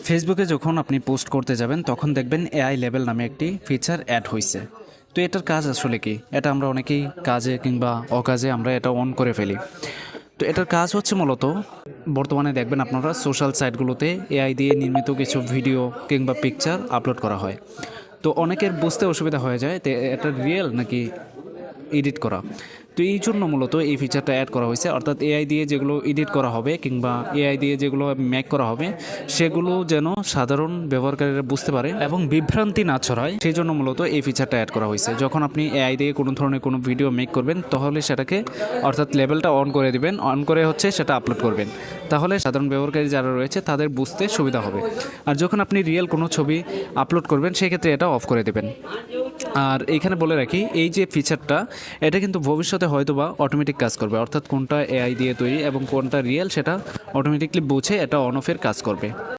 ফেসবুকে যখন আপনি পোস্ট করতে যাবেন তখন দেখবেন এআই লেভেল নামে একটি ফিচার অ্যাড হয়েছে। তো এটার কাজ আসলে কি? এটা আমরা অনেকেই কাজে কিংবা অকাজে আমরা এটা অন করে ফেলি। তো এটার কাজ হচ্ছে মূলত বর্তমানে দেখবেন আপনারা সোশ্যাল সাইটগুলোতে এআই দিয়ে নির্মিত কিছু ভিডিও কিংবা পিকচার আপলোড করা হয়। তো অনেকের বুঝতে অসুবিধা হয়ে যায় তো এটা রিয়েল নাকি এডিট করা। তো এই জন্য মূলত এই ফিচারটা অ্যাড করা হয়েছে, অর্থাৎ এআই দিয়ে যেগুলো এডিট করা হবে কিংবা এআই দিয়ে যেগুলো মেক করা হবে সেগুলো যেন সাধারণ ব্যবহারকারীরা বুঝতে পারে এবং বিভ্রান্তি না ছড়ায়, সেই জন্য মূলত এই ফিচারটা অ্যাড করা হয়েছে। যখন আপনি এআই দিয়ে কোনো ধরনের কোনো ভিডিও মেক করবেন তাহলে সেটাকে অর্থাৎ লেভেলটা অন করে দিবেন, অন করে হচ্ছে সেটা আপলোড করবেন, তাহলে সাধারণ ব্যবহারকারী যারা রয়েছে তাদের বুঝতে সুবিধা হবে। আর যখন আপনি রিয়েল কোনো ছবি আপলোড করবেন সেক্ষেত্রে এটা অফ করে দেবেন। আর এইখানে বলে রাখি, এই যে ফিচারটা এটা কিন্তু ভবিষ্যতে হয়তোবা অটোমেটিক কাজ করবে, অর্থাৎ কোনটা এআই দিয়ে তৈরি এবং কোনটা রিয়েল সেটা অটোমেটিকলি বুঝে এটা অন অফের কাজ করবে।